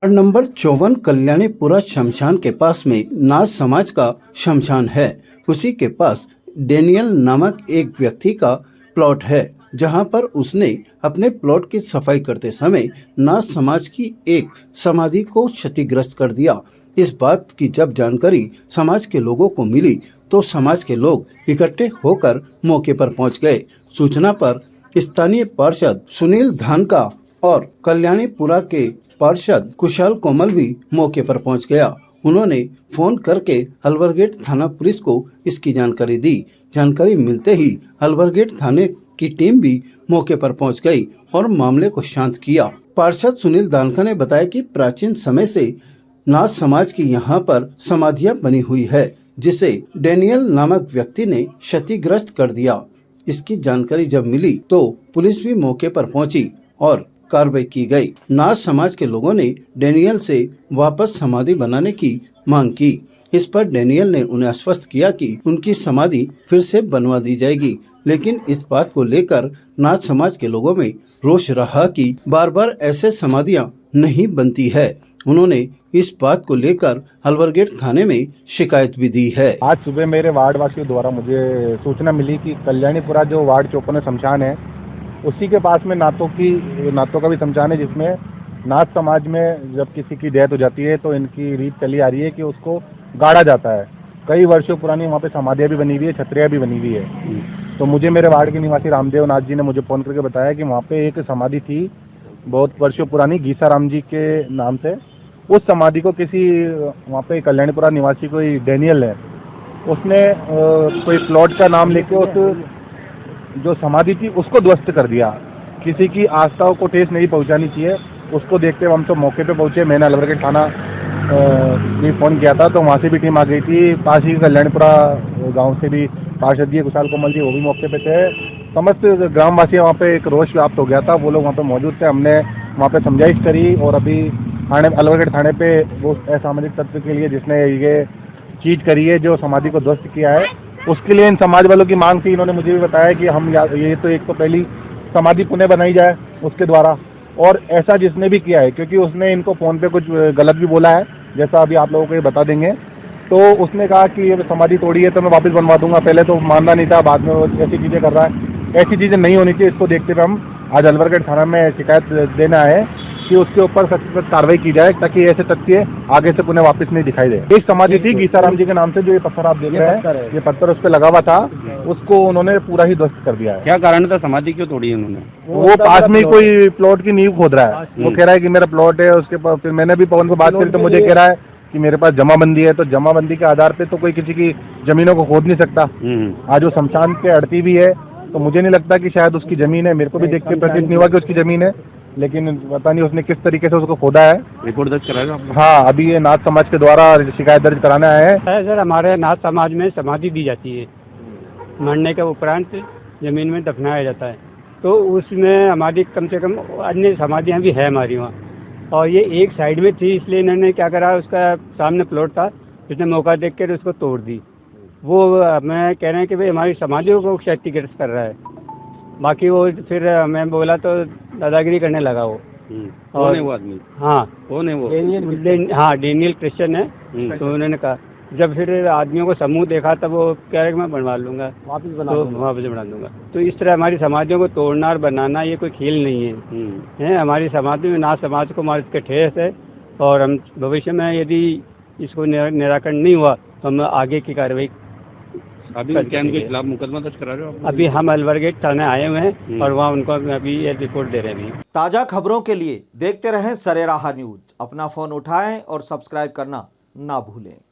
Ward number 54 Kalyanipura शमशान के पास में नाथ समाज का शमशान है। उसी के पास डेनियल नामक एक व्यक्ति का प्लॉट है, जहां पर उसने अपने प्लॉट की सफाई करते समय नाथ समाज की एक समाधि को क्षतिग्रस्त कर दिया। इस बात की जब जानकारी समाज के लोगों को मिली तो समाज के लोग इकट्ठे होकर मौके पर पहुंच गए। सूचना पर स्थानीय पार्षद सुनील धानका और कल्याणीपुरा के पार्षद कुशाल कोमल भी मौके पर पहुंच गया। उन्होंने फोन करके अलवरगेट थाना पुलिस को इसकी जानकारी दी। जानकारी मिलते ही अलवरगेट थाने की टीम भी मौके पर पहुंच गई और मामले को शांत किया। पार्षद सुनील धानका ने बताया कि प्राचीन समय से नाथ समाज की यहाँ पर समाधियां बनी हुई है, जिसे डेनियल नामक व्यक्ति ने क्षतिग्रस्त कर दिया। इसकी जानकारी जब मिली तो पुलिस भी मौके पर पहुंची और कार्रवाई की गई। नाथ समाज के लोगों ने डेनियल से वापस समाधि बनाने की मांग की। इस पर डेनियल ने उन्हें आश्वस्त किया कि उनकी समाधि फिर से बनवा दी जाएगी, लेकिन इस बात को लेकर नाथ समाज के लोगों में रोष रहा कि बार बार ऐसे समाधियां नहीं बनती है। उन्होंने इस बात को लेकर अलवरगेट थाने में शिकायत भी दी है। आज सुबह मेरे वार्ड वासियों द्वारा मुझे सूचना मिली कि कल्याणीपुरा जो वार्ड 54 में शमशान है, उसी के पास में नाथों का भी शमशान है, जिसमें नाथ समाज में जब किसी की डेथ हो जाती है तो इनकी रीत चली आ रही है कि उसको गाड़ा जाता है। कई वर्षों पुरानी वहाँ पे समाधियाँ भी बनी हुई है, छतरियाँ भी बनी हुई है। तो मुझे मेरे वार्ड के निवासी रामदेव नाथ जी ने मुझे फोन करके बताया कि वहाँ पे एक समाधि थी बहुत वर्षों पुरानी गीसाराम जी के नाम से। उस समाधि को किसी वहाँ पे कल्याणीपुरा निवासी कोई डेनियल है, उसने कोई प्लॉट का नाम लेके उस जो समाधि थी उसको ध्वस्त कर दिया। किसी की आस्थाओं को ठेस नहीं पहुंचानी चाहिए, उसको देखते हुए हम तो मौके पे पहुंचे। मैंने अलवरगेट थाना भी फोन किया था, तो वहाँ से भी टीम आ गई थी। पास ही कल्याणपुरा गांव से भी पार्षद जी कुशाल कोमल जी वो भी मौके पे थे। समस्त ग्रामवासी वहाँ पे एक रोष व्याप्त हो गया था, वो लोग वहाँ पे मौजूद थे। हमने वहाँ पे समझाइश करी और अभी थाने अलवरगेट थाने पे वो असामाजिक तत्व के लिए जिसने ये चीज करी है, जो समाधि को ध्वस्त किया है, उसके लिए इन समाज वालों की मांग थी। इन्होंने मुझे भी बताया कि हम ये तो एक तो पहली समाधि पुनः बनाई जाए उसके द्वारा, और ऐसा जिसने भी किया है, क्योंकि उसने इनको फोन पे कुछ गलत भी बोला है, जैसा अभी आप लोगों को ये बता देंगे। तो उसने कहा कि ये समाधि तोड़ी है तो मैं वापस बनवा दूंगा। पहले तो मानना नहीं था, बाद में वो ऐसी चीजें कर रहा है। ऐसी चीजें नहीं होनी चाहिए। इसको देखते हुए हम आज अलवरगेट थाना में शिकायत देना है कि उसके ऊपर सख्त सख्त कार्रवाई की जाए, ताकि ऐसे तथ्य आगे से पुनः वापस नहीं दिखाई दे। एक समाधि थी गीसाराम जी के नाम से, जो ये पत्थर आप देख रहे हैं, ये पत्थर उस पर लगा हुआ था, उसको उन्होंने पूरा ही ध्वस्त कर दिया है। क्या कारण था, समाधि क्यों तोड़ी है उन्होंने? वो पास में कोई प्लॉट की नींव खोद रहा है। वो कह रहा है कि मेरा प्लॉट है, उसके पास। फिर मैंने भी पवन को बात करी तो मुझे कह रहा है कि मेरे पास जमाबंदी है। तो जमाबंदी के आधार पे तो कोई किसी की जमीनों को खोद नहीं सकता। आज वो शमशान पे अड़ती भी है, तो मुझे नहीं लगता कि शायद उसकी जमीन है। मेरे को भी देख के प्रतीत नहीं हुआ कि उसकी जमीन है, लेकिन पता नहीं उसने किस तरीके से उसको खोदा है। रिपोर्ट दर्ज कराएगा? हाँ, अभी ये नाथ समाज के द्वारा शिकायत दर्ज कराना है। सर, हमारे नाथ समाज में समाधि दी जाती है, मरने के उपरांत जमीन में दफनाया जाता है। तो उसमें हमारी कम से कम अन्य समाधियाँ भी है हमारी वहाँ, और ये एक साइड में थी, इसलिए इन्होंने क्या करा, उसका सामने प्लॉट था, उसने मौका देख कर उसको तोड़ दी। वो मैं कह रहे हैं कि भाई हमारी समाधियों को क्षतिग्रस्त कर रहा है। बाकी वो फिर मैं बोला तो दादागिरी करने लगा वो। कौन है वो आदमी? हाँ, कौन है वो? हाँ, डेनियल क्रिश्चियन है। तो उन्होंने कहा, जब फिर आदमियों को समूह देखा तब वो कह रहे कि मैं बनवा लूंगा, वापस बना दूंगा। तो इस तरह हमारी समाधियों को तोड़ना और बनाना ये कोई खेल नहीं है। हमारी समाधि में नाथ समाज को हमारे इसके ठेस है, और हम भविष्य में यदि इसको निराकरण नहीं हुआ तो हम आगे की कार्रवाई। अभी क्या इनके खिलाफ मुकदमा दर्ज करा रहे हो? अभी हम अलवरगेट थाने आए हुए हैं और वहाँ उनको अभी ये रिपोर्ट दे रहे हैं। ताजा खबरों के लिए देखते रहें सरेराह न्यूज। अपना फोन उठाएं और सब्सक्राइब करना ना भूलें।